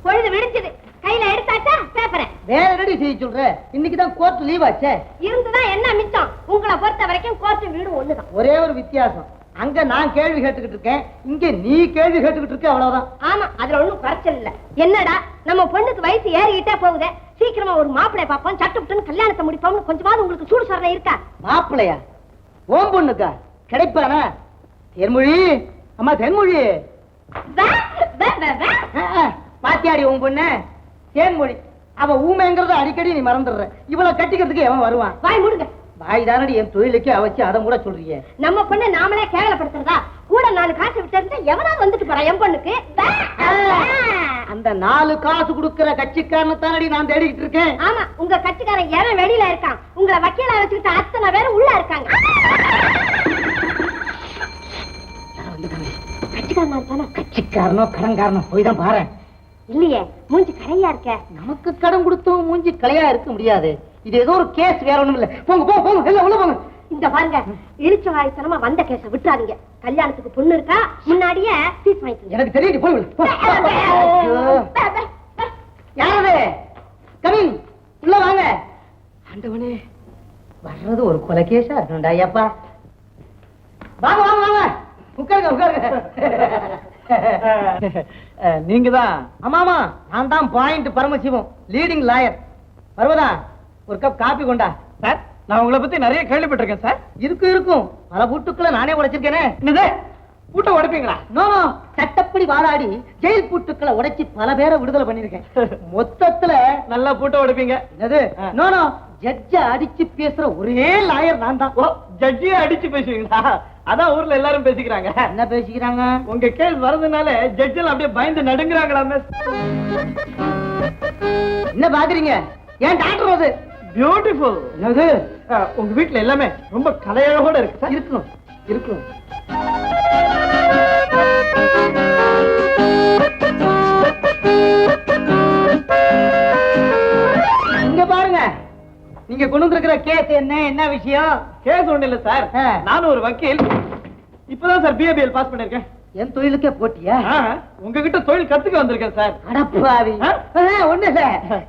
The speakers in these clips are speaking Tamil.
பொழுது விடுச்சது. கையில எடுத்தாச்சா பேப்பரை? வேற ரெடி செய்ய சொல்ற. இன்னைக்குதான் கோர்ட் லீவ் ஆச்சே. இருந்துதான் என்ன மிச்சம்? உங்களை பொறுத்த வரைக்கும் கோர்ட் வீடு ஒண்ணுதான். ஒரே ஒரு வித்தியாசம், அங்க நான் கேள்வி கேட்டுக்கிட்டு இருக்கேன், இங்க நீ கேள்வி கேட்டுக்கிட்டு இருக்க, அவ்வளவுதான். ஆமா, அதுல ஒண்ணும் குறைச்சல் இல்ல. என்னடா நம்ம பொண்ணுக்கு வயசு ஏறிக்கிட்டே போகுது, சீக்கிரமா ஒரு மாப்பிளைய பாப்போம், சட்டுப்புட்டுன்னு கல்யாணத்தை முடிப்போம்னு கொஞ்சமாவது உங்களுக்கு சூடு சொரணை இருக்கா? மாப்பிளையா? ஓம் பொண்ணுக்கா கிடைப்பானா? தென்மொழி, அம்மா தென்மொழி, பாத்தியாடி உன் பொண்ணு தேன்மொழி. அவ ஊமைங்கிறத அடிக்கடி நீ மறந்துடுற. இவ்வளவு கட்டிக்கிறதுக்கு எவன் வருவான்? வாய் மூடுங்க. வாய் தானடி என் தொழிலுக்கு அவச்சு, அதை கூட சொல்றீங்க. நம்ம பொண்ணு நாமளே கேவலப்படுத்துறதா? கூட 4 காசு விட்டு இருந்தா எவனாவது வந்துட்டு போறான் என் பொண்ணுக்கு. அந்த 4 காசு கொடுக்கிற கட்சிக்காரனை தானடி நான் தேடிக்கிட்டு இருக்கேன். ஆமா, உங்க கட்சிக்காரன் எவன் வெளியில இருக்கான், உங்களை வக்கீலா வச்சுக்கிட்டு அத்தனை பேரும் உள்ள இருக்காங்க. கட்சிக்காரனோ கடன்காரனோ போய் தான் பாரு. இல்லையே, மூஞ்சி கரையா இருக்க. நமக்கு கடன் கொடுத்தோம் மூஞ்சி கலையா இருக்க முடியாது. இது ஏதோ ஒரு கேஸ், வேற ஒண்ணும் இல்ல. போங்க போங்க போங்க, எல்லாம் உள்ள போங்க. இந்த பாருங்க, இழிச்ச வாய்த்தனமா வந்த கேஸ விட்டுறாதீங்க. கல்யாணத்துக்கு பொண்ணு இருக்கா, முன்னாடியே ஃபீஸ் வாங்கிக்கோங்க. எனக்கு தெரியுது, போய் யாரது? கமிங், உள்ள வாங்க. ஆண்டவனே, வர்றது ஒரு கொலை கேஸா இருக்கணும்டா. ஐயப்பா, வாங்க வாங்க வாங்க, உட்காருங்க உட்காருங்க. நீங்க தான்? ஆமாமா, நான் தான் பாயிண்ட் பரமசிவம், லீடிங் லாயர். வருவதா, ஒரு கப் காபி கொண்டா. சார், நான் உங்களை பத்தி நிறைய கேள்விப்பட்டிருக்கேன் சார். இருக்கும் இருக்கும், பல பூட்டுக்களை நானே உடைச்சிருக்கேனே. என்னது, பூட்டை உடைப்பீங்களா? நோ, சட்டப்படி வாதாடி ஜெயில் பூட்டுக்களை உடைச்சி பல பேரை விடுதலை பண்ணிருக்கேன். மொத்தத்துல நல்லா பூட்டை உடைப்பீங்க. என்னது? நோ, ஜட்ஜ அடிச்சு பேசுற ஒரே லாயர் நான் தான். ஓ, ஜட்ஜியே அடிச்சு பேசுவீங்களா? அதான் ஊர்ல எல்லாரும் பேசிக்கிறாங்க. என்ன பேசிக்கிறாங்க? உங்க கேஸ் வரதுனால ஜட்ஜெல்லாம் அப்படியே பயந்து நடுங்குறாங்களாமே. என்ன பாக்குறீங்க? ஏன் டாக்டர் அது? பியூட்டிஃபுல். என்னது? உங்க வீட்டுல எல்லாமே ரொம்ப கலையழகோட இருக்கு சார். இருக்கணும் இருக்கணும். இங்க பாருங்க, நீங்க கொண்டு வந்திருக்கிற கேஸ் என்ன, என்ன விஷயம்? கேஸ் ஒண்ணு இல்ல சார், நானும் ஒரு வக்கீல். இப்பதான் சார் பிஏபிஎல் பாஸ் பண்ணிருக்கேன். என் தொழிலுக்கே போட்டியா? உங்ககிட்ட தொழில் கத்துக்க வந்திருக்கேன் சார். அடப்பாவி, ஒண்ணு இல்ல.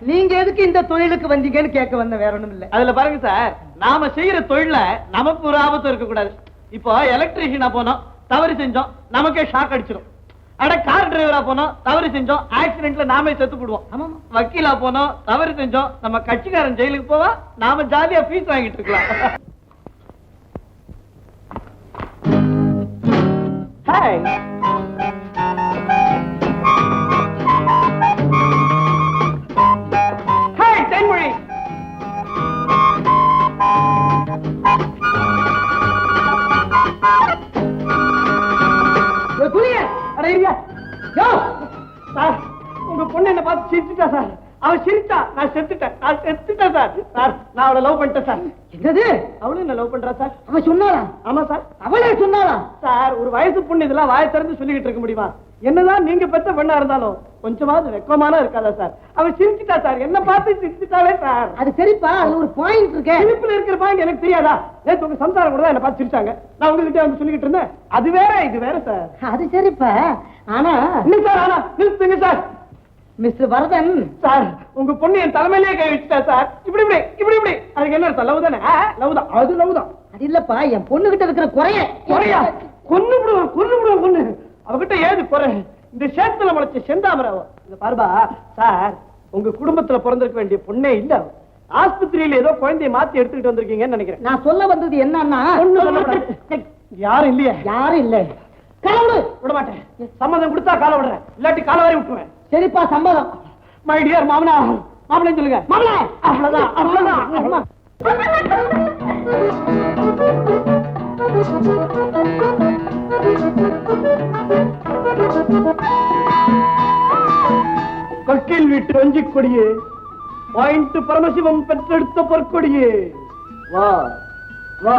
நீங்க எதுக்கு இந்த தொழிலுக்கு வந்தீங்கன்னு கேட்க வந்த, வேற ஒண்ணும் இல்ல. அதுல பாருங்க சார், நாம செய்யற தொழில நமக்கு ஒரு ஆபத்து இருக்க கூடாது. இப்போ எலக்ட்ரீஷியனா போனோம், தவறு செஞ்சோம், நமக்கே ஷாக் அடிச்சிடும். அட கார் டிரைவரா போனோம், தவறு செஞ்சோம், ஆக்சிடென்ட்ல நாமே செத்து போடுவோம். ஆமா, வக்கீலா போனோம், தவறு செஞ்சோம், நம்ம கட்சிக்காரன் ஜெயிலுக்கு போவா, நாம ஜாலியா ஃபீஸ் வாங்கிட்டு இருக்கலாம். ஹாய், ஹாய் தென்மொழி. சார், உங்க பொண்ணு என்ன பார்த்து சிரிச்சுட்டா சார். அவ சிரிச்சா, நான் செத்துட்டேன் சார். சார், நான் அவளை லவ் பண்ணிட்டேன் சார். என்னது? அவளும் என்ன லவ் பண்றா சார். அவ சொன்னாளா? ஆமா சார். அவளே சொன்னாளா? சார், ஒரு வயசு பொண்ணு இதெல்லாம் வாயை திறந்து சொல்லிக்கிட்டு இருக்க முடியுமா? என்னதான் நீங்க பெத்த பெண்ணா இருந்தாலும் கொஞ்சமாவது வெக்கமான இருக்காதா சார்? அவ சிரிச்சுட்டா சார், என்ன பார்த்து சிரிச்சுட்டாலே சார். அது சரிப்பா, அதுல ஒரு பாயிண்ட் இருக்கு. சிரிப்புல இருக்கிற பாயிண்ட் எனக்கு தெரியாதா? நேத்து உங்க சம்சாரம் கூட தான் என்ன பார்த்து சிரிச்சாங்க. நான் உங்ககிட்ட வந்து சொல்லிக்கிட்டு இருந்தேன். அது வேற இது வேற சார். அது சரிப்பா, ஆனா சார், ஆனா நிறுத்துங்க சார். மிஸ்டர் வரதன் சார், உங்க பொண்ணு என் தலைமையிலேயே கை வச்சுட்டா சார். இப்படி இப்படி இப்படி இப்படி அதுக்கு என்ன அர்த்தம்? லவ் தானே? லவ் தான், அது லவ் தான். அது இல்லப்பா, என் பொண்ணு கிட்ட இருக்கிற குறையா கொன்னு விடுவோம் பொண்ணு. அவகிட்ட ஏது குறை? இந்த சேத்துல முளைச்ச செந்தாமராவோ. இந்த பாருபா சார், உங்க குடும்பத்துல பிறந்திருக்க வேண்டிய பொண்ணே இல்ல. ஆஸ்பத்திரியில ஏதோ குழந்தைய மாத்தி எடுத்துக்கிட்டு வந்திருக்கீங்கன்னு நினைக்கிறேன். நான் சொல்ல வந்தது என்னன்னா, யாரும் இல்லையா? யாரும் இல்ல. காலை விட மாட்டேன். சம்மதம் கொடுத்தா காலை விடுறேன், இல்லாட்டி காலை வரை விட்டுருவேன். சரிப்பா, சம்மதம். மை டியர் மாமனா, மாமனு சொல்லுங்க. மாமனா, அவ்வளவுதான் அவ்வளவுதான். கற்கில் வீட்டு வஞ்சி கொடியே, பாயிண்ட் பரமசிவம் பெற்றெடுத்த பொற்கொடியே, வா வா.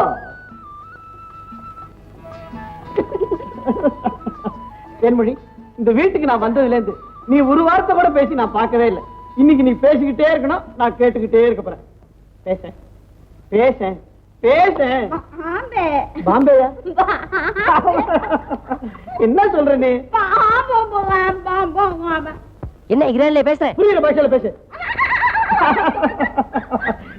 தேன்மொழி, இந்த வீட்டுக்கு நான் வந்ததுல இருந்து நீ ஒரு வார்த்தை கூட பேசி நான் பார்க்கவே இல்லை. இன்னைக்கு நீ பேசிக்கிட்டே இருக்கணும், நான் கேட்டுக்கிட்டே இருக்க போறேன். பேச பேச பேச. பாம்பேயா? என்ன சொல்ற நீ? என்ன இங்கிலாந்துல பேசுறேன்? புரியுற பாஷையில பேசு.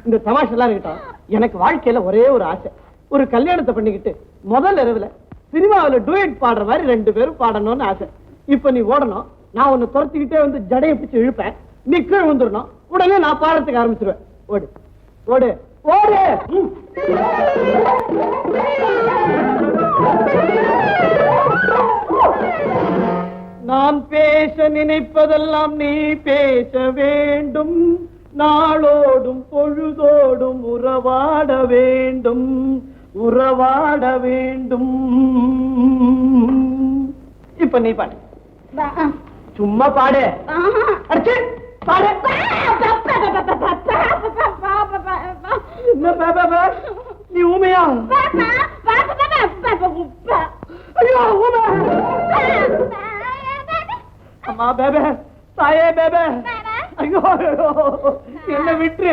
இந்த தமாஷெல்லாம் இருக்கட்டும். எனக்கு வாழ்க்கையில ஒரே ஒரு ஆசை, ஒரு கல்யாணத்தை பண்ணிக்கிட்டு முதல் இரவுல சினிமாவில டூயட் பாடுற மாதிரி 2 பேரும் பாடணும்னு ஆசை. இப்ப நீ ஓடணும், நான் உன்னை துரத்திக்கிட்டே வந்து ஜடையை பிடிச்சு இழுப்பேன், நீ கீழே வந்துடணும், உடனே நான் பாடுறதுக்கு ஆரம்பிச்சிருவேன். ஓடு ஓடு ஓடு. நான் பேச நினைப்பதெல்லாம் நீ பேச வேண்டும், நாளோடும் பொழுதோடும் உறவாட வேண்டும், உறவாட வேண்டும். இப்ப நீ பாடு. சும்மா பாடு. அடிச்சு பாடு. என்ன பாபா, நீ ஊமையா? ஐயோ ஊமை. அம்மா பேபே, தாயே பேபே, ஐயோ என்ன விட்டு.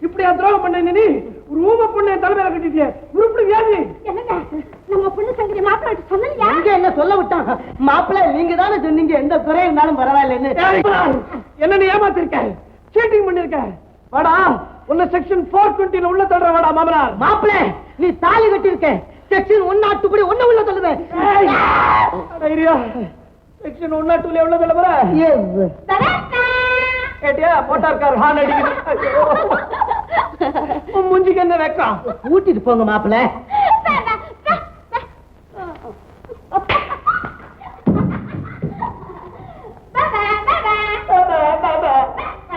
இப்படியா துரோகம் பண்ண? நீ ஒரு ஊமை பொண்ணு தலைமையில கட்டிட்டிய, உருப்படி வியாதி. நம்ம பொண்ணு சங்கரி மாப்பிள்ளை சொன்னீங்க. இங்க என்ன சொல்ல விட்டாங்க? மாப்பிள்ளை நீங்க தானே சொன்னீங்க எந்த குறை இருந்தாலும் பரவாயில்லைன்னு. என்ன நீ ஏமாத்திருக்க, சீட்டிங் பண்ணிருக்க. வாடா, உன்ன செக்ஷன் 420 உள்ள தள்ளுற. வாடா மாமனார். மாப்பிள்ளை நீ தாலி கட்டிருக்க, செக்ஷன் 102 படி ஒண்ணு உள்ள தள்ளுவேன். செக்ஷன் 102 எவ்வளவு தள்ள போற? கேட்டியா? போட்டார்கார் ஹான் அடிக்குது. மூஞ்சிக்கு என்ன வெக்கம்? ஊட்டிட்டு போங்க மாப்பிள்ளை.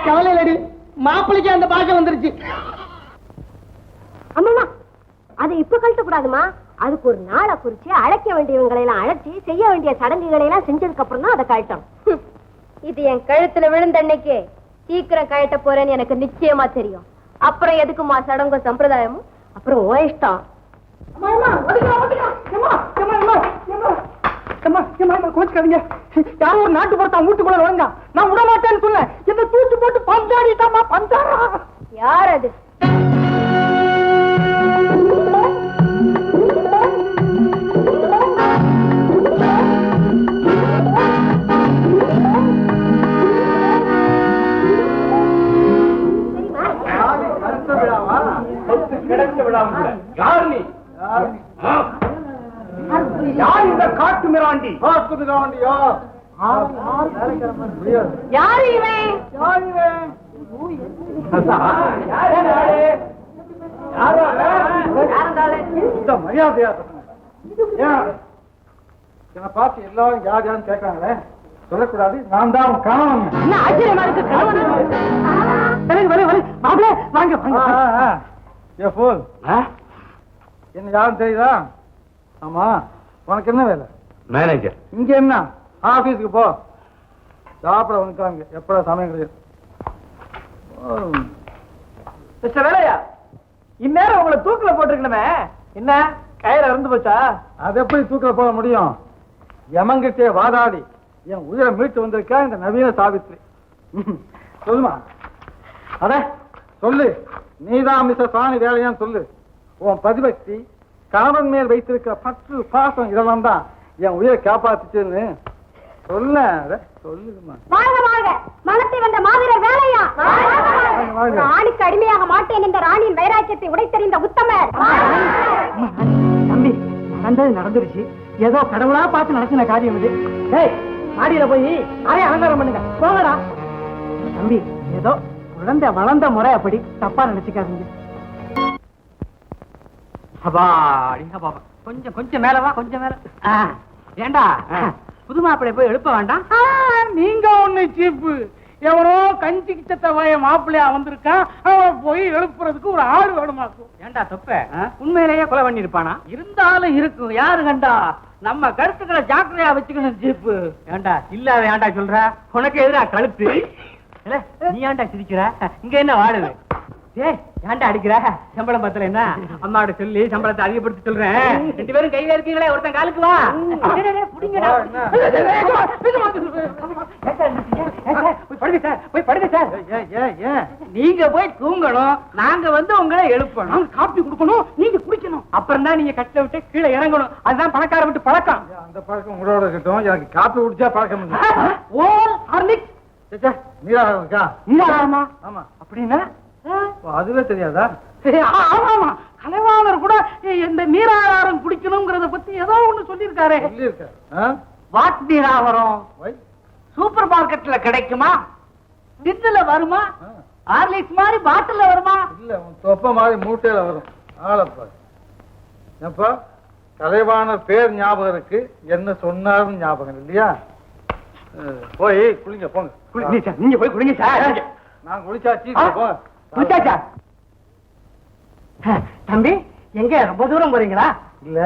கவலை இல்லடி, மாப்பிள்ளைக்கு அந்த பாஷை வந்துருச்சு. அம்மா அதை இப்ப கழட்ட கூடாதுமா. அதுக்கு ஒரு நாளை குறிச்சு அழைக்க வேண்டியவங்களை எல்லாம் அழைச்சி செய்ய வேண்டிய சடங்குகளை எல்லாம் செஞ்சதுக்கு அப்புறம் தான் அதை கழட்டணும். இது என் கழுத்துல விழுந்த அன்னைக்கு சீக்கிரம் கழட்ட போறேன்னு எனக்கு நிச்சயமா தெரியும். அப்புறம் எதுக்குமா சடங்கு சம்பிரதாயமும்? அப்புறம் ஓ இஷ்டம். கோச்சுக்காதீங்க, யாரும் ஒரு நாட்டு பொறுத்தா வீட்டுக்குள்ள வருங்க. நான் விட மாட்டேன்னு சொன்னேன். என்ன தூக்கி போட்டு பந்தாடிட்டாமா, பந்தாரா. யார் அது? யார் இந்த காட்டு மிராண்டி? யாரு இவன்? மரியாதையா என்ன பார்த்து எல்லாரும் யார் யாருன்னு கேட்கறாங்களே, சொல்லக்கூடாது. நான் தான் கணவன். என்ன ஆச்சரியமா இருக்கு? என்ன யாரும் தெரியுதா? ஆமா, உனக்கு என்ன வேலை? மேனேஜர். இங்க என்ன, ஆபீஸ்க்கு போ. சாப்பிட வந்துட்டாங்க, எப்படா சமயம் கிடையாது. வேலையா? இந்நேரம் உங்களை தூக்கில போட்டிருக்கணுமே, என்ன கயிறு இறந்து போச்சா? அது எப்படி தூக்கில போட முடியும்? யமங்கிட்டே வாதாடி என் உயிரை மீட்டு வந்திருக்கா இந்த நவீன சாவித்ரி. சொல்லுமா, அத சொல்லு. நீதான் மிஸ்டர் சாணி வேலையான்னு சொல்லு. உன் பதிபக்தி, கணவன் மேல் வைத்திருக்கிற பற்று, பாசம், இதெல்லாம் தான் என் உயிரை காப்பாத்துச்சுன்னு சொல்ல. சொல்லுமா. வாழ்க வாழ்க, மனத்தை வந்த மாவீரர் வேலையா. ராணிக்கு அடிமையாக மாட்டேன் என்ற ராணியின் வைராக்கியத்தை உடைத்தறிந்த உத்தமர். தம்பி, நடந்தது நடந்துருச்சு. ஏதோ கடவுளா பார்த்து நடக்கிற காரியம் இது. டேய், மாடியில போய் அரை அலங்காரம் பண்ணுங்க, போங்கடா. தம்பி, ஏதோ குழந்தை வளர்ந்த முறை, அப்படி தப்பா நினைச்சுக்காதீங்க. கொஞ்சம் கொஞ்சம் மேலவா, கொஞ்சம் மேல. ஏண்டா புது மாப்பிள்ளை போய் எழுப்ப வேண்டாம்? நீங்க ஒண்ணு சீப்பு. எவனோ கஞ்சி கிச்சத்த வய மாப்பிள்ளையா வந்திருக்கான், அவன் போய் எழுப்புறதுக்கு ஒரு ஆள் வேணுமாக்கும். ஏண்டா தொப்ப, உண்மையிலேயே கொலை பண்ணி இருப்பானா? இருந்தாலும் இருக்கும், யாரு கண்டா? நம்ம கருத்துக்களை ஜாக்கிரதையா வச்சுக்கணும் ஜீப்பு. ஏண்டா இல்லாத ஏண்டா சொல்ற? உனக்கு எதிரா கழுத்து. நீ ஏண்டா சிரிக்கிற? இங்க என்ன வாழுது? ஏன்டா அடிக்கிற சம்பளம் பத்தல என்ன அம்மாவோட சொல்லி சம்பளத்தை அதிகப்படுத்தி சொல்றேன். 2 பேரும் கையில இருக்கீங்களே, ஒருத்தன் காலுக்கு வா. நீங்க போய் தூங்கணும், நாங்க வந்து உங்களை எழுப்பணும், காப்பி கொடுக்கணும், நீங்க குடிக்கணும், அப்புறம் தான் நீங்க கட்டை விட்டு கீழே இறங்கணும். அதுதான் பணக்கார விட்டு பழக்கம். அந்த பழக்கம் உங்களோட இருக்கட்டும், எனக்கு காப்பி குடிச்சா பழக்கம் இல்லை. ஓ ஹார்லிக்ஸ் நீராக இருக்கா? நீராமா? ஆமா. அப்படின்னா அதுவே தெரியாதா? ஆமா, கலைவாணர் கூட இந்த நீராகாரம் குடிக்கணுங்கிறத பத்தி ஏதோ ஒண்ணு சொல்லியிருக்காரு. வாட் நீராகாரம் சூப்பர் மார்க்கெட்ல கிடைக்குமா? டின்ல வருமா? ஹார்லிக்ஸ் மாதிரி பாட்டில்ல வருமா? இல்ல, தொப்ப மாதிரி மூட்டையில வரும். ஆளப்பா எப்ப கலைவாணர் பேர் ஞாபகம் இருக்கு, என்ன சொன்னாருன்னு ஞாபகம் இல்லையா? போய் குளிங்க போங்க. நீங்க போய் குளிங்க சார். நான் குளிச்சாச்சு. குளிச்சாச்சா? தம்பி எங்க ரொம்ப தூரம் போறீங்களா? இல்ல,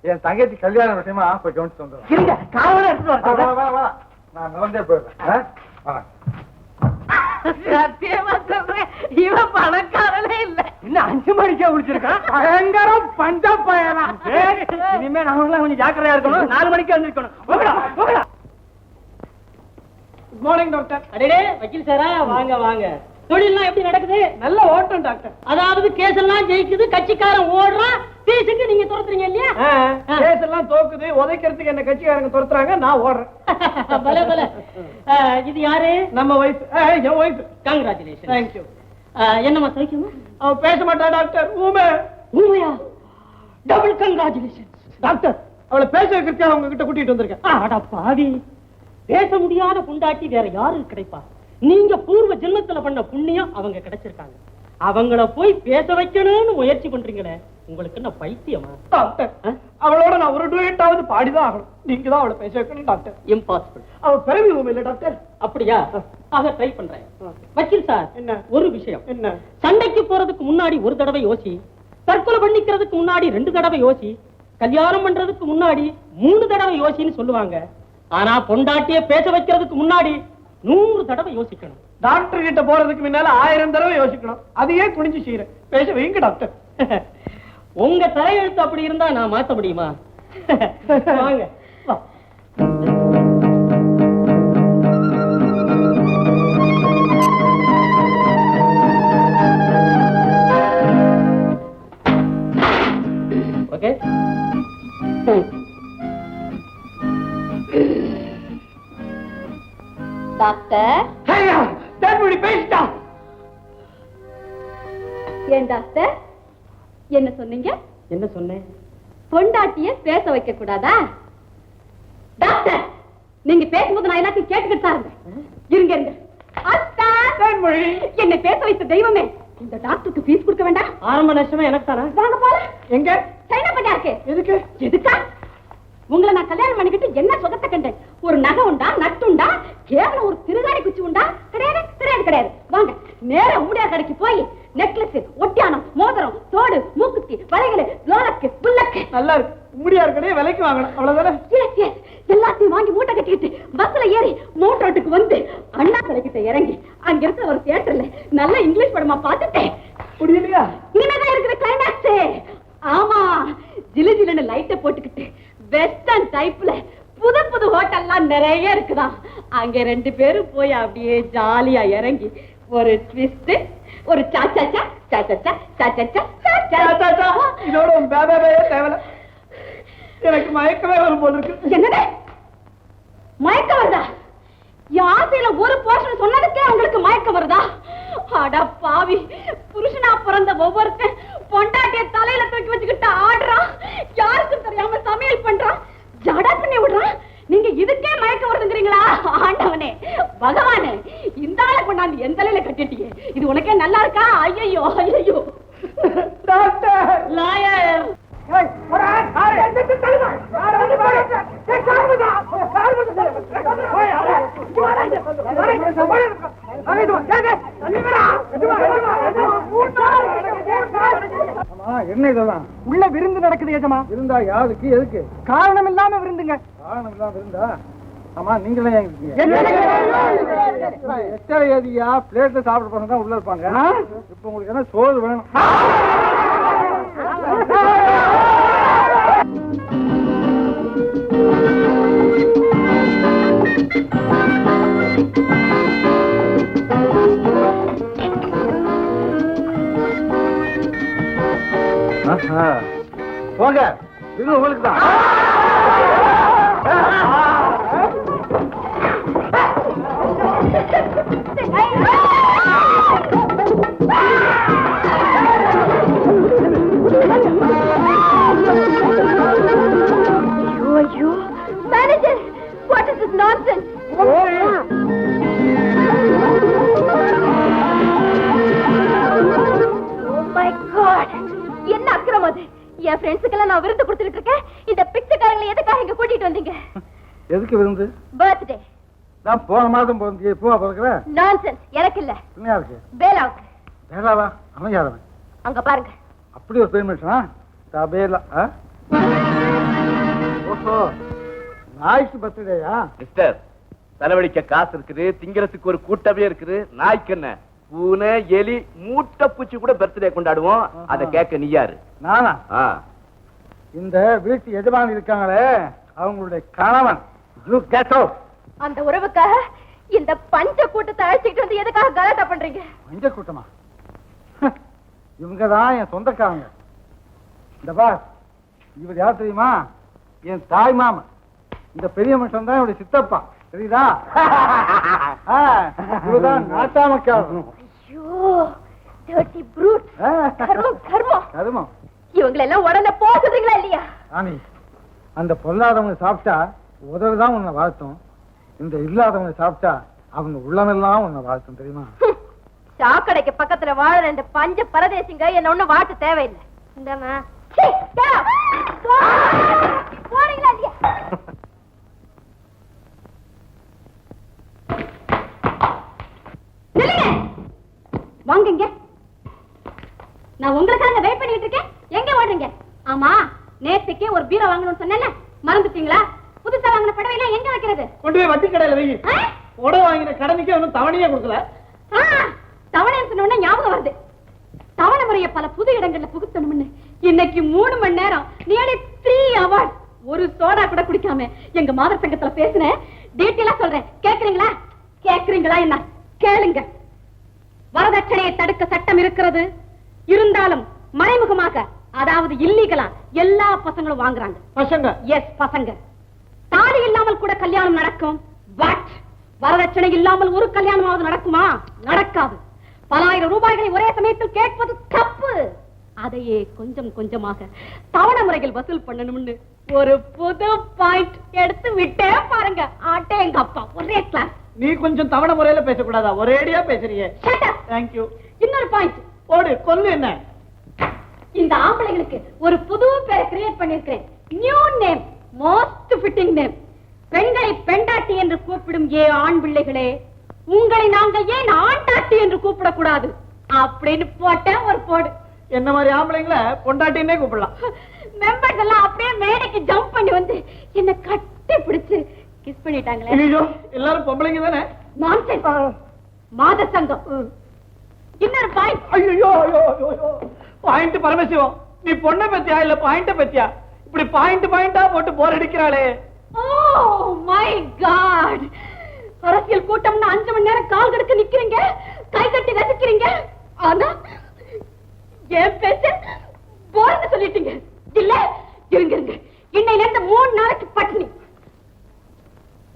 என் தங்கச்சி கல்யாண விஷயமா போய் கவனிச்சு வந்துடுறேன். இருங்க, காவல எடுத்துட்டு வரேன். நான் நடந்தே போயிடுறேன். சத்தியமா சொல்றேன், இவன் பணக்காரனே இல்ல. இன்னும் 5 மணிக்கே குடிச்சிருக்கான். பயங்கரம் பஞ்ச பயனா. இனிமே நாங்களாம் கொஞ்சம் ஜாக்கிரதையா இருக்கணும். 4 மணிக்கு வந்திருக்கணும். Good morning doctor. அடே வக்கீல் சாரா, வாங்க வாங்க. தொழில்லாம் எப்படி நடக்குது? நல்ல ஓட்டம் டாக்டர். அதாவது கேஸ் எல்லாம் ஜெயிக்குது, கட்சிக்காரன் ஓடுறான், பேசுக்கு நீங்க துரத்துறீங்க இல்லையா? கேஸ் எல்லாம் தோக்குது, உதைக்கிறதுக்கு என்ன கட்சிக்காரங்க துரத்துறாங்க, நான் ஓடுறேன். பல பல. இது யாரு? நம்ம வைஃப், என் வைஃப். கங்க்ராச்சுலேஷன். தேங்க்யூ. என்னம்மா சௌக்கியமா? அவ பேச மாட்டா டாக்டர், ஊமை. உண்மையா? டபுள் கங்க்ராச்சுலேஷன் டாக்டர், அவளை பேச வைக்கிறதுக்காக அவங்க கிட்ட கூட்டிட்டு வந்திருக்கேன். அட பாவி, பேச முடியாத புண்டாட்டி வேற யாரு கிடைப்பா? நீங்க பூர்வ ஜென்மத்துல பண்ண புண்ணியம் அவங்க கிடைச்சிருக்காங்க. அவங்கள போய் பேச வைக்கணும்னு முயற்சி பண்றீங்களே, உங்களுக்கு என்ன பைத்தியமா? டாக்டர், அவளோட நான் ஒரு டூயட்டாவது பாடிதான் ஆகணும். நீங்க தான் அவளை பேச வைக்கணும் டாக்டர். இம்பாசிபிள். அவ பிறவி ஊமை இல்ல டாக்டர். அப்படியா? ஆக ட்ரை பண்றேன். வக்கீல் சார், என்ன ஒரு விஷயம். என்ன? சண்டைக்கு போறதுக்கு முன்னாடி ஒரு தடவை யோசி, தற்கொலை பண்ணிக்கிறதுக்கு முன்னாடி 2 தடவை யோசி, கல்யாணம் பண்றதுக்கு முன்னாடி 3 தடவை யோசின்னு சொல்லுவாங்க. ஆனா பொண்டாட்டிய பேச வைக்கிறதுக்கு முன்னாடி 100 தடவை யோசிக்கணும். டாக்டர் கிட்ட போறதுக்கு முன்னால 1000 தடவை யோசிக்கணும். அதையே குனிஞ்சு செய்யறேன். பேச வைங்க டாக்டர். உங்க தலையெழுத்து அப்படி இருந்தா நான் மாத்த முடியுமா? வாங்க. ஓகே. டாக்டர், பேசிட்டா. ஏன் டாக்டர் என்ன சொன்னீங்க? என்ன சொன்னேன்? பொண்டாட்டிய பேச வைக்க கூடாதா? டாக்டர், நீங்க பேசும்போது நான் எல்லாத்தையும் கேட்டுக்கிட்டு தான் இருந்தேன். இருங்க இருங்க. அத்தா, என்னை பேச வைத்த தெய்வமே, இந்த டாக்டருக்கு ஃபீஸ் கொடுக்க வேண்டாம்? ஆரம்ப நஷ்டமே எனக்கு தானே. வாங்க போலாம். எங்க? சைனா பண்ணா இருக்கு. எதுக்கு? எதுக்கா? உங்களை நான் கல்யாணம் பண்ணிக்கிட்டு என்ன சுகத்தை கண்டேன்? ஒரு நகை உண்டா, நட்டு உண்டா, கேவலம் ஒரு திருகாணி குச்சி உண்டா? கிடையாது கிடையாது கிடையாது. வாங்க நேர உம்முடியா கடைக்கு போய் நெக்லஸ், ஒட்டியானம், மோதிரம், தோடு, மூக்குத்தி, வளையல், லோலக்கு, புல்லக்கு நல்லா இருக்கு. முடியா இருக்கனே விலைக்கு வாங்கணும், அவ்வளவுதானே? எல்லாத்தையும் வாங்கி மூட்டை கட்டிக்கிட்டு பஸ்ல ஏறி மோட்டர் ரோட்டுக்கு வந்து அண்ணா கடைக்கிட்ட இறங்கி அங்க இருக்கிற ஒரு தியேட்டர்ல நல்ல இங்கிலீஷ் படமா பார்த்துட்டேன். முடியலையா? இனிமேதான் இருக்கிற கிளைமேக்ஸ். ஆமா, ஜிலு ஜிலுன்னு லைட்டை போட்டுக்கிட்டு வெஸ்டர்ன் டைப்ல புது புது ஹோட்டல்லாம் நிறைய இருக்குதான். அங்க 2 பேரும் போய் அப்படியே ஜாலியா இறங்கி ஒரு ட்விஸ்ட், ஒரு சாச்சாச்சா சாச்சாச்சா சாச்சாச்சா சாச்சாச்சா. இதோட பேபே தேவல. எனக்கு மயக்கமே வரும் போல இருக்கு. என்னது மயக்கம் வருதா? என் ஆசையில ஒரு போர்ஷன் சொன்னதுக்கே உங்களுக்கு மயக்கம் வருதா? அட பாவி, புருஷனா பிறந்த ஒவ்வொருத்தன் பொண்டாட்டிய தலையில தூக்கி வச்சுக்கிட்டு ஆடுறான், யாருக்கும் தெரியாம சமையல் பண்றான், ஜடா பண்ணி விடுறான். நீங்க இதுக்கே மயக்கம் வருதுங்கிறீங்களா? ஆண்டவனே பகவானே, இந்த ஆளை கொண்டாந்து எந்த தலையில கட்டிட்டீங்க? இது உனக்கே நல்லா இருக்கா? ஐயோ ஐயோ. டாக்டர், லாயர், என்ன இதெல்லாம்? உள்ள விருந்து நடக்குது ஏஜமா. இருந்தா யாருக்கு எதுக்கு? காரணம் இல்லாம விருந்துங்க. காரணம் இல்லாம இருந்தா ஆமா நீங்களே எத்தனை ஏதியா பிளேட்ல சாப்பிட போனா தான் உள்ள இருப்பாங்க. இப்ப உங்களுக்கு என்ன சோறு வேணும்? போங்க, இது உங்களுக்கு தான். ஐயோ manager, what is this nonsense? Oh my God, என்ன அக்கிரமம் அது? என் ஃப்ரெண்ட்ஸுக்கெல்லாம் நான் விருந்து கொடுத்துட்டு இருக்கேன். இந்த பிச்சைக்காரங்களை எதுக்காக இங்க கூட்டிட்டு வந்தீங்க? எதுக்கு விருந்து? பர்த்டே. நான் போன மாதம் போறேன். பூவா பிறகுற நான்சென்ஸ், எனக்கு இல்ல. என்ன இருக்கு? பேலாவுக்கு. பேலாவா? அவன் யாரவன்? அங்க பாருங்க. அப்படி ஒரு பெருமிஷனா? பேலா. ஓஹோ, நாய்க்கு பர்த்டேயா? மிஸ்டர், செலவழிக்க காசு இருக்குது, திங்கிறதுக்கு ஒரு கூட்டமே இருக்குது. நாய்க்கு என்ன, பூனை எலி மூட்டை பூச்சி கூட பர்த்டே கொண்டாடுவோம். அதை கேட்க நீ யாரு? நானா? இந்த வீட்டு எஜமானி இருக்காங்களே, அவங்களுடைய கணவன். You get out. அந்த உறவுக்காக இந்த பஞ்ச கூட்டத்தை அழைச்சிட்டு வந்து எதுக்காக கலாட்டா பண்றீங்க? பஞ்ச கூட்டமா? இவங்கதான் என் சொந்தக்காரங்க. இந்த பாஸ், இவர் யார் தெரியுமா? என் தாய் மாமன். இந்த பெரிய மனுஷன் தான் இவருடைய சித்தப்பா, தெரியுதா? இவர்தான் நாட்டாமக்காரன். ஐயோ, dirty brute. கர்மம் கர்மம் கருமம். இவங்களெல்லாம் உடனே போக சொல்றீங்களா இல்லையா? ராணி, அந்த பொல்லாதவங்க சாப்பிட்டா உதவுதான் உன்னை வாழ்த்தும். இந்த இல்லாதவங்க சாப்பிட்டா அவங்க உள்ளமெல்லாம் உன்னை வாழ்த்தும், தெரியுமா? சாக்கடைக்கு பக்கத்துல வாழ ரெண்டு பஞ்ச பரதேசிங்க என்ன ஒண்ணு வாட்டு தேவையில்லை. இந்தாமா போறீங்களா இல்லையா? வாங்க, நான் உங்களுக்காக வெயிட் பண்ணிட்டு இருக்கேன். எங்க ஓடுறீங்க? ஆமா, நேத்துக்கு ஒரு பீரோ வாங்கணும்னு சொன்னேன்ல, மறந்துட்டீங்களா? புதுசா வாங்கின புடவையெல்லாம் எங்க வைக்கிறது? கொண்டு போய் வட்டி கடையில வை. புடவை வாங்கின கடனுக்கே ஒன்னும் தவணையே கொடுக்கல. தவணை சொன்ன ஞாபகம் வருது. தவணை முறைய பல புது இடங்கள்ல புகுத்தணும்னு இன்னைக்கு 3 மணி நேரம் nearly 3 hours ஒரு சோடா கூட குடிக்காம எங்க மாதர் சங்கத்துல பேசினேன். டீட்டெயிலா சொல்றேன், கேக்குறீங்களா? கேக்குறீங்களா? என்ன கேளுங்க. வரதட்சணையை தடுக்க சட்டம் இருக்கிறது. இருந்தாலும் மறைமுகமாக, அதாவது இல்லீகலா எல்லா பசங்களும் வாங்குறாங்க. பசங்க? எஸ், பசங்க. தாலி இல்லாமல் கூட கல்யாணம் நடக்கும். பட் வரதட்சணை இல்லாமல் ஒரு கல்யாணமாவது நடக்குமா? நடக்காது. பல ஆயிரம் ரூபாய்களை ஒரே சமயத்தில் கேட்பது தப்பு. அதையே கொஞ்சம் கொஞ்சமாக தவணை முறையில் வசூல் பண்ணணும்னு ஒரு புது பாயிண்ட் எடுத்து விட்டே பாருங்க. ஆட்டே எங்க அப்பா ஒரே கிளாஸ். நீ கொஞ்சம் தவணை முறையில பேசக்கூடாதா? ஒரேடியா பேசுறீங்க. தேங்க்யூ. இன்னொரு பாயிண்ட் ஓடு, கொல்லு. என்ன? இந்த ஆம்பளைங்களுக்கு ஒரு புது பேரை கிரியேட் பண்ணிருக்கிறேன். New name, most fitting name. பெண்களை பெண்டாட்டி என்று கூப்பிடும் ஆண் பிள்ளைகளே, உங்களை நாங்கள் ஏன் ஆண்டாட்டி என்று கூப்பிடக்கூடாது அப்படின்னு போட்ட ஒரு போடு. என்ன மாதிரி ஆம்பளைங்கள பொண்டாட்டின்னே கூப்பிடலாம். மெம்பர்ஸ் எல்லாம் அப்படியே மேடைக்கு ஜம்ப் பண்ணி வந்து என்ன கட்டி பிடிச்சு கிஸ் பண்ணிட்டாங்களே. ஐயோ, எல்லாரும் பொம்பளைங்க தானே? நான்சென்ஸ். மாத சங்கம். இன்னொரு பாயிண்ட். ஐயோ, பாயிண்ட் பரமசிவம், நீ பொண்ணை பத்தியா இல்ல பாயிண்ட பத்தியா? இப்படி பாயிண்ட் பாயிண்டா போட்டு போர் அடிக்கிறாளே. Oh my God! அரசியல் கூட்டம்னு 5 மணி நேரம் கால் கடுக்க நிக்கிறீங்க, கை கட்டி ரசிக்கிறீங்க. ஆனா ஏன் பேச போர்னு சொல்லிட்டீங்க. இல்ல, இருங்க இருங்க, இன்னையில இருந்து 3 நாளைக்கு பட்டினி.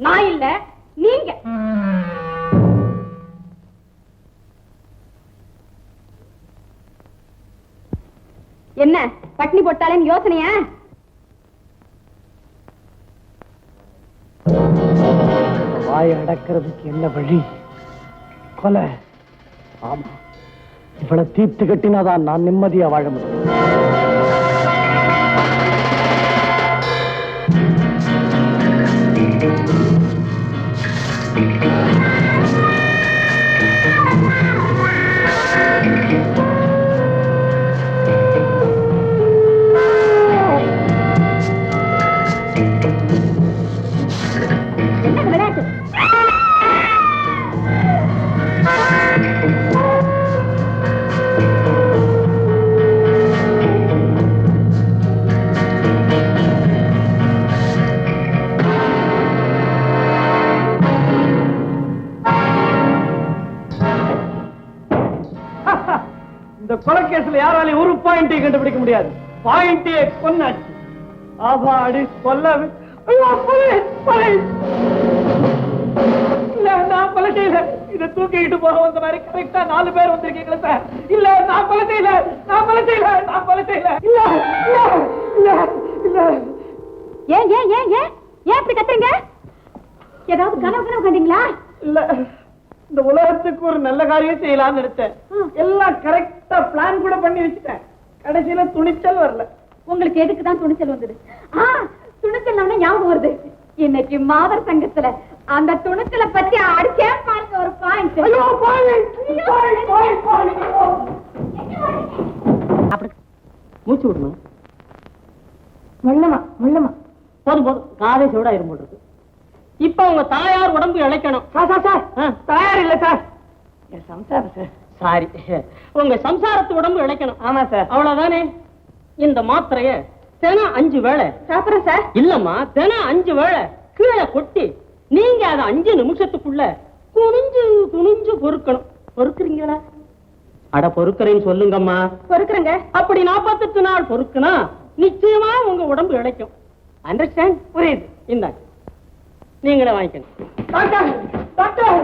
நான் இல்ல, நீங்க. என்ன பட்டினி போட்டாலேன்னு யோசனையா? வாய் அடக்கிறதுக்கு என்ன வழி? கொலை. ஆமா, இவளை தீர்த்து கட்டினாதான் நான் நிம்மதியா வாழ முடியும். என்ன இந்த கொலைக்கேஸ்ல யாராலையும் ஒரு பாயிண்டை கண்டுபிடிக்க முடியாது. பாயிண்டே கொன்னாச்சு. ஆபாடி கொல்ல இல்ல, நான் கொலை செய்யல. இதை தூக்கிட்டு போக வந்த மாதிரி கரெக்டா 4 பேர் வந்திருக்கீங்களா சார்? இல்ல, நான் கொலை செய்யல, நான் கொலை செய்யல, நான் கொலை செய்யல. இல்ல இல்ல இல்ல இல்ல. ஏன் ஏன் ஏன் ஏன் ஏன் இப்படி கத்துறீங்க? ஏதாவது கனவு கண்டீங்களா? இல்ல, இந்த உலகத்துக்கு ஒரு நல்ல காரியம் செய்யலாம்னு நினைச்சேன். எல்லாம் கரெக்டா பிளான் கூட பண்ணி வச்சுட்டேன். கடைசியில துணிச்சல் வரல. உங்களுக்கு எதுக்கு தான் துணிச்சல் வந்தது? துணிச்சல் ஞாபகம் வருது. இன்னைக்கு மாதர் சங்கத்துல அந்த துணிச்சலை பத்தி அடிச்சே பாருங்க ஒரு பாயிண்ட். அப்படி மூச்சு விடுமா? முள்ளமா முள்ளமா. போதும் போதும், காதை சூடா இருந்துருக்கு. இப்ப உங்க தாயார் உடம்பு இழைக்கணும். தயார் இல்ல சார், என் சம்சாரம் சார். சாரி, உங்க சம்சாரத்து உடம்பு இழைக்கணும். ஆமா சார். அவ்வளவுதானே? இந்த மாத்திரைய தினம் 5 வேளை சாப்பிடுறேன் சார். இல்லம்மா, தினம் 5 வேளை கீழே கொட்டி நீங்க அதை 5 நிமிஷத்துக்குள்ள குனிஞ்சு குனிஞ்சு பொறுக்கணும். பொறுக்குறீங்களா? அட பொறுக்கிறேன்னு சொல்லுங்கம்மா. பொறுக்குறேங்க. அப்படி 48 நாள் பொறுக்குனா நிச்சயமா உங்க உடம்பு இழைக்கும். அண்டர்ஸ்டாண்ட்? புரியுது. இந்தாங்க, நீங்களே வாங்கிக்கணும். டாக்டர் டாக்டர்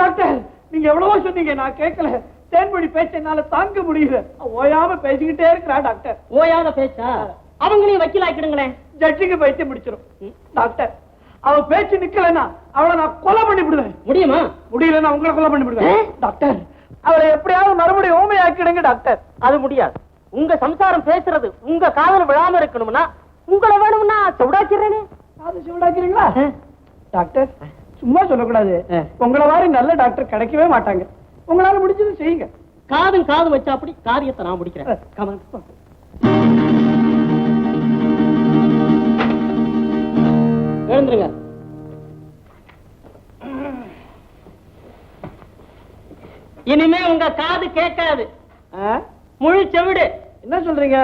டாக்டர், நீங்க எவ்வளவோ சொன்னீங்க, நான் கேட்கல. தேன்மொழி பேச்ச என்னால தாங்க முடியல. ஓயாம பேசிக்கிட்டே இருக்கிறா டாக்டர். ஓயாத பேச்சா? அவங்களையும் வக்கீலாக்கிடுங்களேன். ஜட்ஜுக்கு பைத்தியம் பிடிச்சிரும். டாக்டர், அவ பேச்சு நிக்கலன்னா அவளை நான் கொலை பண்ணி விடுவேன். முடியுமா? முடியலன்னா உங்களை கொலை பண்ணி விடுவேன். டாக்டர், அவளை எப்படியாவது மறுபடியும் ஊமையாக்கிடுங்க டாக்டர். அது முடியாது. உங்க சம்சாரம் பேசுறது உங்க காதல் விழாம இருக்கணும்னா உங்களை வேணும்னா சவுடாக்கிறேனே. அது சூடாக்கிறீங்களா டாக்டர்? சும்மா சொல்லக்கூடாது. உங்களை மாதிரி நல்ல டாக்டர் கிடைக்கவே மாட்டாங்க. உங்களால முடிஞ்சது செய்யுங்க. காதும் காது வச்சா அப்படி காரியத்தை நான் முடிக்கிறேன். கமன். எழுந்துருங்க. இனிமே உங்க காது கேட்காது, முழு செவிடு. என்ன சொல்றீங்க?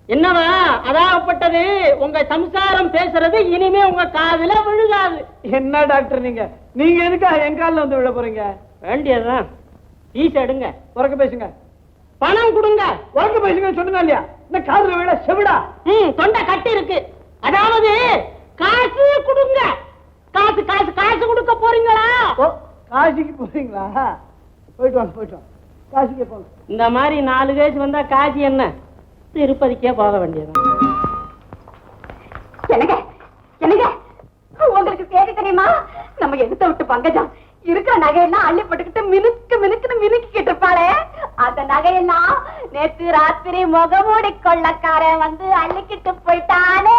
என்னவா அதாகப்பட்டது? உங்க சம்சாரம் பேசுறது இனிமே உங்க காதுல விழுகாது. என்ன டாக்டர் நீங்க நீங்க எதுக்காக என் காலில் வந்து விழ போறீங்க? வேண்டியதுதான். ஈஸ் எடுங்க. உறக்க பேசுங்க. பணம் கொடுங்க. உறக்க பேசுங்க சொன்னா இல்லையா? இந்த காதுல விட செவிடா? தொண்டை கட்டி இருக்கு. அதாவது காசு கொடுங்க. காசு காசு காசு கொடுக்க போறீங்களா? காசிக்கு போறீங்களா? போயிட்டு வாங்க, போயிட்டு வாங்க. காசிக்கு போங்க. இந்த மாதிரி 4 கேஸ் வந்தா காசி என்ன, திருப்பதிக்கே போக வேண்டியது. என்னங்க என்னங்க, உங்களுக்கு செய்தி தெரியுமா? நம்ம எடுத்த விட்டு பங்கஜம் இருக்கிற நகையெல்லாம் அள்ளி போட்டுக்கிட்டு மினுக்கு மினுக்குன்னு மினுக்கிட்டு இருப்பாளே, அந்த நகையெல்லாம் நேத்து ராத்திரி முகமூடி கொள்ளக்காரன் வந்து அள்ளிக்கிட்டு போயிட்டானே.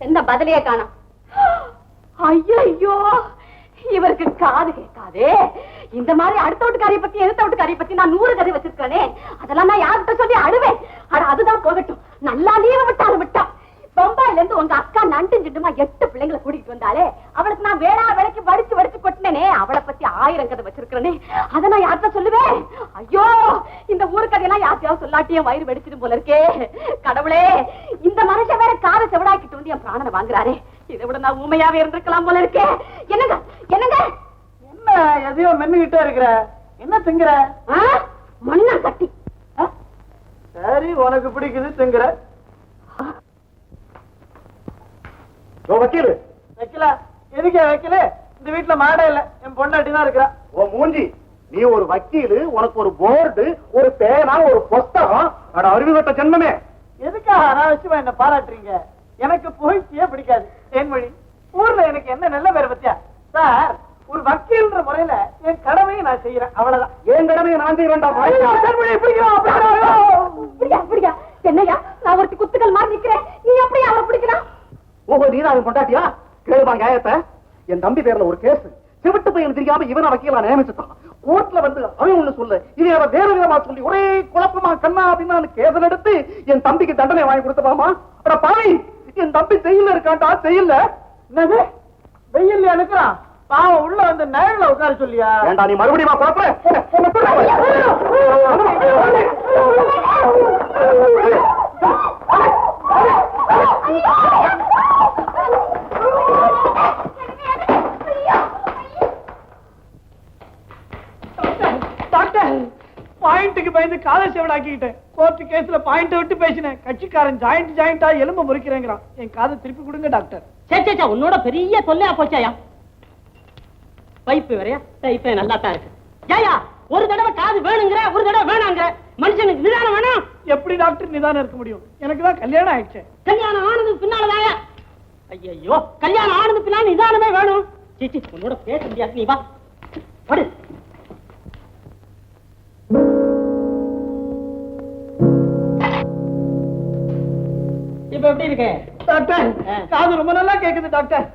என்ன பதிலையே காணோம். ஐயோ, இவருக்கு காது கேட்காதே. இந்த மாதிரி அடுத்த வீட்டுக்காரியை பத்தி எடுத்த வீட்டுக்காரியை பத்தி நான் 100 கதை வச்சிருக்கேனே. அதெல்லாம் நான் யார்கிட்ட சொல்லி அழுவேன். அதுதான் போகட்டும். நல்லா லீவு விட்டாலும் விட்டா. பம்பாயில இருந்து உங்க அக்கா நண்டு சிட்டுமா 8 பிள்ளைங்களை கூட்டிட்டு வந்தாலே, அவளுக்கு நான் வேளா வேலைக்கு வடிச்சு வடிச்சு கொட்டினேனே. அவளை பத்தி 1000 கதை வச்சிருக்கிறேனே. அதை நான் யார்கிட்ட சொல்லுவேன்? ஐயோ, இந்த ஊரு கதையெல்லாம் யார்த்தையாவது சொல்லாட்டியும் வயிறு வெடிச்சிடும் போல இருக்கே. கடவுளே, இந்த மனுஷன் வேற காதை செவிடாக்கிட்டு வந்து என் பிராணனை வாங்குறாரே. இதை விட நான் ஊமையாவே இருந்திருக்கலாம் போல இருக்கே. என்னங்க என்னங்க, என்ன எதையோ மென்னுகிட்டே இருக்கிற? என்ன திங்குற? மண்ணா கட்டி. சரி, உனக்கு பிடிக்குது திங்குற. வக்கீல் வைக்கல? எதுக்கே வைக்கல? இந்த வீட்டுல மாடே இல்ல, என் பொண்டாட்டி தான் இருக்கிறா. ஓ மூஞ்சி, நீ ஒரு வக்கீல், உனக்கு ஒரு போர்டு, ஒரு பேனா, ஒரு புஸ்தகம். அறிவுகட்ட ஜென்மமே, எதுக்காக அனாவசியமா என்ன பாராட்டுறீங்க? எனக்கு புகழ்ச்சியே பிடிக்காது. தேன்மொழி, ஊர்ல எனக்கு என்ன நல்ல பேர் பத்தியா? சார், ஒரு வக்கீல்ன்ற முறையில என் கடமையை நான் செய்யறேன், அவ்வளவுதான். என் கடமையை நான் செய்வேன்டா. என்னையா, நான் ஒருத்தி குத்துக்கள் மாதிரி நிக்கிறேன், நீ எப்படி அவரை பிடிக்கலாம்? ஓஹோ, நீதான் அவன் பொண்டாட்டியா? கேளுவாங்க ஆயத்த. என் தம்பி பேர்ல ஒரு கேஸ், சிவிட்டு பையன் தெரியாம இவனை வக்கீலா நியமிச்சுட்டான். கோர்ட்ல வந்து அவன் ஒண்ணு சொல்லு, இதை அவன் வேற விதமா சொல்லி ஒரே குழப்பமா கண்ணா அப்படின்னு கேஸ் எடுத்து என் தம்பிக்கு தண்டனை வாங்கி கொடுத்தப்பாமா. அட பாவி, என் தம்பி ஜெயில இருக்காண்டா. ஜெயில என்னது? வெயில் இருக்கிறான் பாவம், உள்ள வந்து நேரில் உட்கார சொல்லியா? ஏண்டா நீ மறுபடியும் குழப்ப? டாக்டர், பாயிண்ட்டுக்கு பயந்து காதை செவடாக்கிட்டேன். கோர்ட் கேஸ்ல பாயிண்ட் விட்டு பேசினேன். கட்சிக்காரன் ஜாயிண்டா எலும்பு முறிக்கிறேங்கிறான். என் காதை திருப்பி கொடுங்க டாக்டர். சே உன்னோட பெரிய தொல்லையா போச்சாயா? பைப்பு வரையா இப்ப நல்லா தான் இருக்கு. ஜாயா ஒரு தடவை காது வேணுங்கிற, ஒரு தடவை வேணாங்கிற. மனுஷனுக்கு நிதானம் வேணும். எப்படி டாக்டர் நிதானம் இருக்க முடியும்? எனக்கு தான் கல்யாணம் ஆயிடுச்சு. கல்யாணம் ஆனதுக்கு பின்னாலதாயா? ஐயோ கல்யாணம் ஆனதுக்கு பின்னால நிதானமே வேணும். சீச்சி உன்னோட பேச முடியாது. நீ வா படு. இப்ப எப்படி இருக்கு டாக்டர்? காது ரொம்ப நல்லா கேக்குது டாக்டர்.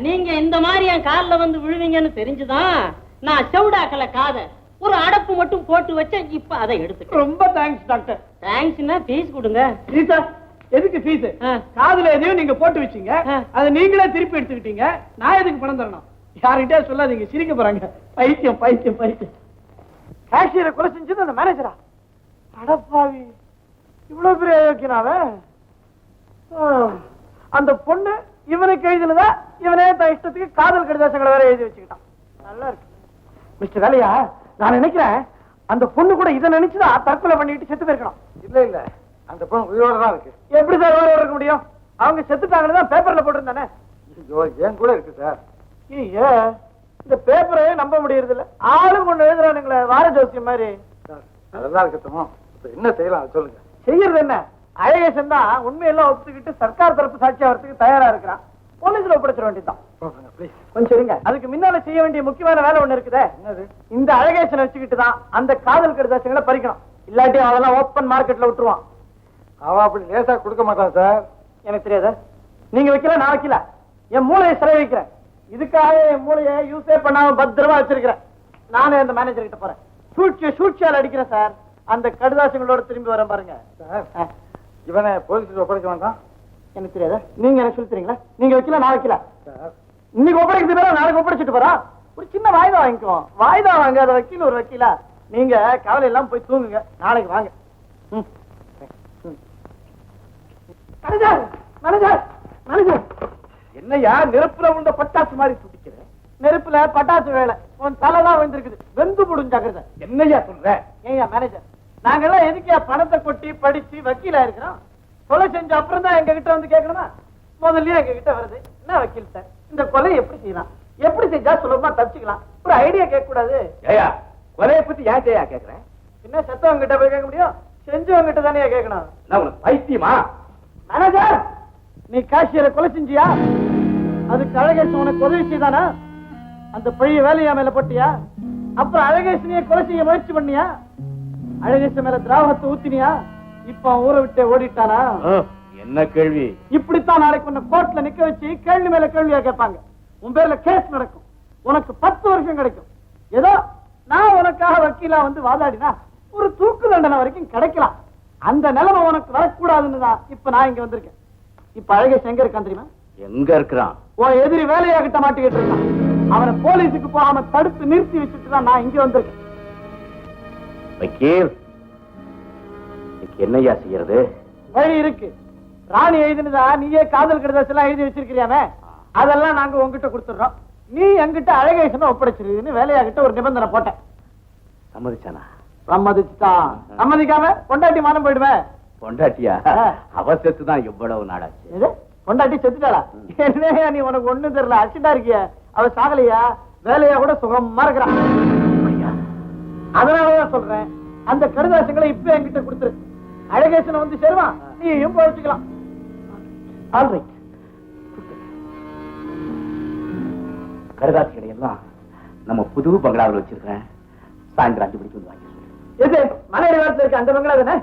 நீங்க இந்த மாதிரி என் கால்ல வந்து விழுவீங்கன்னு தெரிஞ்சுதான் நான் செவுடாக்கல காத ஒரு அடப்பு மட்டும் போட்டு வச்சேன். இப்ப அதை எடுத்து. ரொம்ப தேங்க்ஸ் டாக்டர். தேங்க்ஸ்னா ஃபீஸ் கொடுங்க. ஃபீஸா? எதுக்கு ஃபீஸ்? காதுல எதையும் நீங்க போட்டு வச்சீங்க, அதை நீங்களே திருப்பி எடுத்துக்கிட்டீங்க. நான் எதுக்கு பணம் தரணும்? யார்கிட்டயே சொல்லாதீங்க, சிரிக்க போறாங்க. பைத்தியம் பைத்தியம் பைத்தியம். கேஷியரை கொலை செஞ்சது அந்த மேனேஜரா? அடப்பாவி, இவ்வளவு பெரிய யோக்கியனாவ? அந்த பொண்ணு இவனுக்கு எழுதினதா இவனே தன் இஷ்டத்துக்கு காதல் கடிதாசங்களை வேற எழுதி வச்சுக்கிட்டான். நல்லா இருக்கு மிஸ்டர் வேலையா. நான் நினைக்கிறேன் அந்த பொண்ணு கூட இதை நினைச்சுதான் தற்கொலை பண்ணிட்டு செத்து போயிருக்கணும். இல்ல அந்த பொண்ணு உயிரோட தான் இருக்கு. எப்படி சார் உயிரோட இருக்க முடியும்? அவங்க செத்துட்டாங்கன்னு தான் பேப்பர்ல போட்டிருந்தானே. ஏன் கூட இருக்கு சார். இந்த பேப்பரே நம்ப முடியறது இல்ல. ஆளு கொண்டு எழுதுறானுங்களே வார ஜோசியம் மாதிரி. அதெல்லாம் இருக்கட்டும், என்ன செய்யலாம் சொல்லுங்க. செய்யறது என்ன? அழகேசன் தான் உண்மையெல்லாம் ஒத்துக்கிட்டு சர்க்கார் தரப்பு சாட்சியா வரதுக்கு தயாரா இருக்கிறான். போலீஸ்ல ஒப்படைச்சிட வேண்டியதான். கொஞ்சம் இருங்க, அதுக்கு முன்னால செய்ய வேண்டிய முக்கியமான வேலை ஒண்ணு இருக்குதே. இந்த அழகேசனை வச்சுக்கிட்டு தான் அந்த காதல் கடிதாசங்களை பறிக்கணும். இல்லாட்டி அதெல்லாம் ஓப்பன் மார்க்கெட்ல விட்டுருவான். அவன் அப்படி லேசா கொடுக்க மாட்டான் சார். எனக்கு தெரியாத? நீங்க வைக்கல, நான் வைக்கல. என் மூளையை சிலை வைக்கிறேன். இதுக்காக என் மூளையை யூஸே பண்ணாம பத்திரமா வச்சிருக்கிறேன். நானே அந்த மேனேஜர் கிட்ட போறேன். சூழ்ச்சியால் அடிக்கிறேன் சார். அந்த கடிதாசங்களோட திரும்பி வரேன் பாருங்க. இவனை போலீஸுக்கு ஒப்படைக்க வேண்டாம். எனக்கு தெரியாத? நீங்க எனக்கு சொல்லி தரீங்களா? நீங்க வைக்கல, நான் வைக்கல. இன்னைக்கு ஒப்படைக்கிறது பேர நாளைக்கு ஒப்படைச்சிட்டு போறா. ஒரு சின்ன வாய்தா வாங்கிக்குவோம். வாய்தா வாங்க, அதை வக்கீல் ஒரு வக்கீலா. நீங்க கவலை எல்லாம் போய் தூங்குங்க, நாளைக்கு வாங்க. மேனேஜர் மேனேஜர் மேனேஜர், என்னையா நெருப்புல உண்ட பட்டாசு மாதிரி துடிக்கிறேன்? நெருப்புல பட்டாசு வேலை, உன் தலைதான் விழுந்திருக்குது. வெந்து முடிஞ்சாக்குறத என்னையா சொல்ற? ஏய்யா மேனேஜர், நாங்கெல்லாம் எதுக்கே பணத்தை கொட்டி படிச்சு வக்கீலா இருக்கிறோம்? கொலை செஞ்ச அப்புறம் தான் எங்க கிட்ட வந்து கேட்கணுமா? முதல்ல எங்க கிட்ட வருது, என்ன வக்கீல் சார் இந்த கொலை எப்படி செய்யலாம், எப்படி செஞ்சா சுலபமா தப்பிச்சுக்கலாம், ஒரு ஐடியா கேட்க கூடாது? ஏயா கொலையை பத்தி ஏன் கேக்குறேன்? என்ன செத்தவங்க கிட்ட போய் கேட்க முடியும்? செஞ்சவங்க கிட்ட தானே கேட்கணும். நான் உனக்கு பைத்தியமா? மேனேஜர், நீ காஷியரை கொலை செஞ்சியா? அதுக்கு அழகேசன் உனக்கு உதவி செய்தானா? அந்த பழைய வேலையா மேல போட்டியா? அப்புறம் அழகேசனையே கொலை செய்ய முயற்சி பண்ணியா? அழகேசன் மேல திராவகத்தை ஊத்தினியா? இப்ப ஊரை விட்டு ஓடிட்டானா? என்ன கேள்வி? இப்படித்தான் நாளைக்கு உன்னை கோர்ட்ல நிக்க வச்சு கேள்வி மேல கேள்வியா கேட்பாங்க. உன் பேர்ல கேஸ் நடக்கும். உனக்கு 10 வருஷம் கிடைக்கும். ஏதோ நான் உனக்காக வக்கீலா வந்து வாதாடினா ஒரு தூக்கு தண்டனை வரைக்கும் கிடைக்கலாம். அந்த நிலைமை உனக்கு வரக்கூடாதுன்னு தான் இப்ப நான் இங்க வந்திருக்கேன். இப்ப அழகேசன் எங்க இருக்கான் தெரியுமா? எங்க இருக்கிறான்? உன் எதிரி வேலையா கிட்ட மாட்டிக்கிட்டு இருக்கான். அவனை போலீஸுக்கு போகாம தடுத்து நிறுத்தி வச்சுட்டு தான் நான் இங்க வந்திருக்கேன். வக்கீல், என்னையா செய்யறது? வழி இருக்கு. ராணி எழுதினதா நீயே காதல் கடிதாசம் எல்லாம் எழுதி வச்சிருக்கிறியாமே, அதெல்லாம் நாங்க உங்ககிட்ட கொடுத்துடுறோம். நீ எங்கிட்ட அழகேசனை ஒப்படைச்சிருக்குன்னு வேலையா கிட்ட ஒரு நிபந்தனை போட்டேன். சம்மதிச்சானா? சம்மதிச்சுட்டான். சம்மதிக்காம பொண்டாட்டி மானம் போயிடுவேன். பொண்டாட்டியா? அவ செத்துதான் எவ்வளவு நாளாச்சு. இது பொண்டாட்டி செத்துட்டாளா? என்னையா நீ, உனக்கு ஒண்ணும் தெரியல, அசிண்டா இருக்கிய. அவ சாகலையா, வேலையா கூட சுகமா இருக்கிறான். அதனாலதான் சொல்றேன், அந்த கடிதாசங்களை இப்ப என்கிட்ட கொடுத்துரு. அழகேசனை வந்து சேருவான், நீயும் போச்சுக்கலாம். ஆல்ரைட். கடிதாசிகளை எல்லாம் நம்ம புது பங்களாவில் வச்சிருக்கேன். சாயந்தரம் 5 மணிக்கு வந்து வாங்கி எது மலையடி வாரத்தில் இருக்க அந்த பங்களா தானே?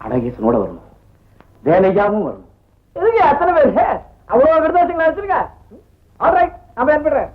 அழகேசனோட வரணும், வேலையாவும் வரணும். எதுக்கு அத்தனை பேர்? அவ்வளவு கடிதாசங்களை வச்சிருக்க? ஆல்ரைட், நான் பயன்படுறேன்.